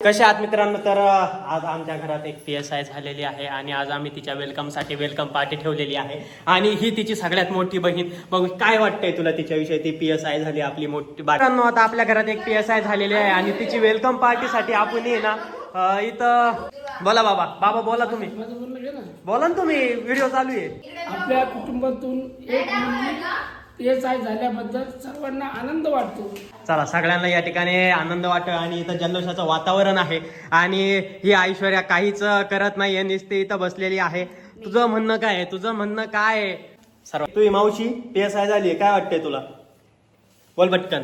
कशा आहात मित्रांनो? तर आज आमच्या घरात एक PSI झालेली आहे आणि आज आम्ही तिच्या वेलकमसाठी वेलकम पार्टी ठेवलेली आहे आणि ही तिची सगळ्यात मोठी बहीण. मग काय वाटतंय तुला तिच्याविषयी? ती PSI झाली आपली मोठी. मित्रांनो आता आपल्या घरात एक PSI झालेली आहे आणि तिची वेलकम पार्टीसाठी आपण ना इथं बोला बाबा बोला तुम्ही बोला ना तुम्ही, व्हिडिओ चालू आहे. आपल्या कुटुंबातून एक PSI झाल्याबद्दल सर्वांना आनंद वाटतो. चला सगळ्यांना या ठिकाणी आनंद वाटतो आणि इथं जल्लोषाचं वातावरण आहे आणि ही ऐश्वर्या काहीच करत नाहीये, नुसती इथं बसलेली आहे. तुझं म्हणणं काय आहे? तुझं म्हणणं काय आहे? सर्व तुझी मावशी PSI झाली, काय वाटतंय तुला? बोल पटकन.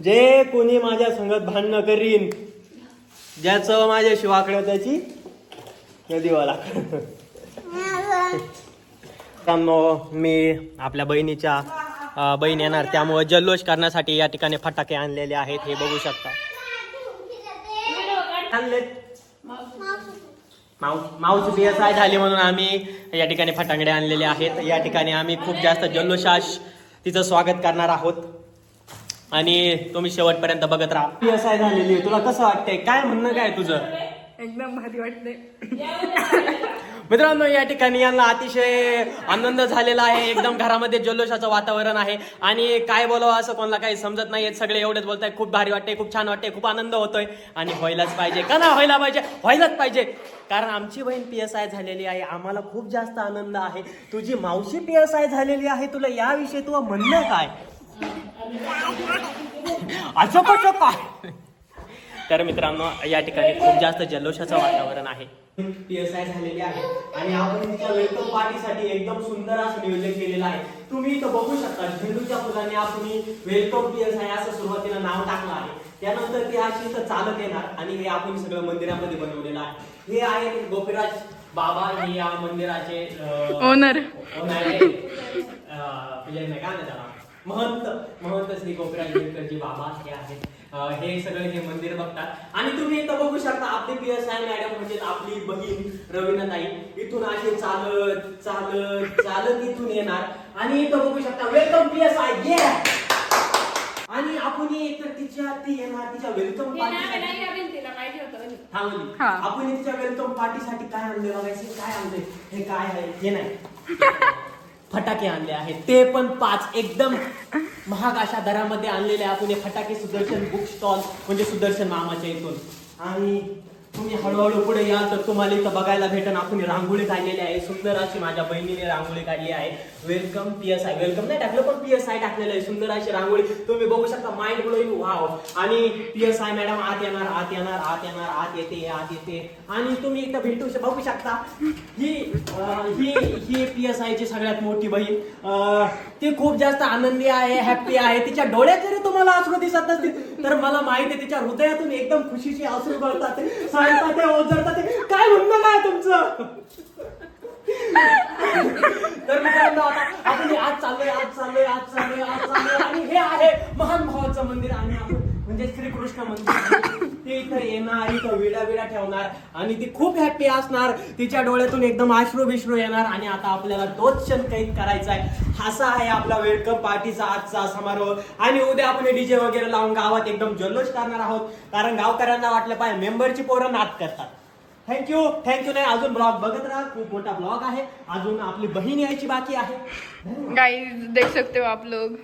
जे कोणी माझ्या संगत भांडणं करीन, ज्याचं माझ्याशी वाकडं त्याची दिवाला. मी आपल्या बहिणीच्या बहीण येणार त्यामुळे जल्लोष करण्यासाठी या ठिकाणी फटाके आणलेले आहेत, हे बघू शकता. मावशी PSI झाली म्हणून आम्ही या ठिकाणी फटाकडे आणलेले आहेत. या ठिकाणी आम्ही खूप जास्त जल्लोषात तिचं स्वागत करणार आहोत आणि तुम्ही शेवटपर्यंत बघत राहा. PSI झालेली आहे, तुला कसं वाटतंय? काय म्हणणं काय तुझं? एकदम भारी वाटतंय. मित्रांनो या ठिकाणी यांना अतिशय आनंद झालेला आहे. एकदम घरामध्ये जल्लोषाचं वातावरण आहे आणि काय बोलावं असं कोणाला काही समजत नाहीये. सगळे एवढेच बोलताय, खूप भारी वाटते, खूप छान वाटते, खूप आनंद होतोय आणि व्हायलाच पाहिजे. का ना व्हायला पाहिजे? व्हायलाच पाहिजे, कारण आमची बहीण PSI झालेली आहे. आम्हाला खूप जास्त आनंद आहे. तुझी मावशी PSI झालेली आहे, तुला याविषयी तुला म्हणणं काय? असं कसं काय? तर मित्रांनो या ठिकाणी खूप जास्त जल्लोषाचं वातावरण आहे. PSI झालेली आहे आणि आपण तिच्या वेलकम पार्टीसाठी एकदम सुंदर असं नियोजन केलेलं आहे. तुम्ही इथं बघू शकता, झेंडूच्या फुलाने आपण वेलकम PSI असं सुरुवातीला नाव टाकलं आहे. त्यानंतर ती अशी इथं चालत येणार आणि हे आपण सगळं मंदिरामध्ये बनवलेलं आहे. हे आहे गोपीराज बाबा, हे या मंदिराचे ओनर महंत श्री गोपीराज बेलकरजी बाबा हे आहेत. हे सगळे हे मंदिर बघतात आणि तुम्ही इथं बघू शकता आपली PSI मॅडम म्हणजे आपली बहीण रवीनाताई इथून असे चालत चालत चालत इथून येणार आणि इथं बघू शकता वेलकम PSI ये. आणि आपण ती येणार तिच्या वेलकम पार्टीसाठी. आपण तिच्या वेलकम पार्टीसाठी काय आणले बघायचे? काय आणले? हे काय आहे? हे नाही फटाके आणले आहेत, ते पण 5 एकदम महाग अशा दरामध्ये आणलेले आपण हे फटाके सुदर्शन बुक स्टॉल म्हणजे सुदर्शन मामाच्या इथून. आणि तुम्ही हळूहळू पुढे याल तर तुम्हाला इथं बघायला भेटेल आपण रांगोळी काढलेली आहे. सुंदर अशी माझ्या बहिणीने रांगोळी काढली आहे. वेलकम PSI, वेलकम नाही टाकलं पण PSI टाकलेलं आहे. सुंदर अशी रांगोळी तुम्ही बघू शकता, माइंड ब्लोईंग वाव. आणि PSI मॅडम आत येणार आत येणार आत येणार आत येते आत येते आणि तुम्ही इथं भेटू बघू शकता. ही PSI ची सगळ्यात मोठी बहीण. ती खूप जास्त आनंदी आहे, हॅप्पी आहे. तिच्या डोळ्यात जरी तुम्हाला अश्रू दिसत नसतील तर मला माहिती आहे तिच्या हृदयातून एकदम खुशीची अश्रू गळतात, सांगतात, ओझरतात. काय म्हणणं काय तुमचं? तर मित्रांनो आता आपण आज चाललोय आणि हे आहे महान भावाचं मंदिर आणि आपण म्हणजे श्रीकृष्ण मंदिर. ते इथं येणार, इथं विडा ठेवणार आणि ती खूप हॅप्पी असणार. तिच्या डोळ्यातून एकदम अश्रू येणार आणि आता आपल्याला तोच क्षण कैद करायचा आहे. असा आहे आपला वेलकम पार्टीचा आजचा समारोह आणि उद्या आपण DJ वगैरे लावून गावात एकदम जल्लोष करणार आहोत, कारण गावकऱ्यांना वाटलं पाहिजे मेंबरची पोरं नाद करतात. थँक्यू नाही, अजून ब्लॉग बघत राहा, खूप मोठा ब्लॉग आहे. अजून आपली बहीण यायची बाकी आहे. गाइस देख सकते हो आप लोग.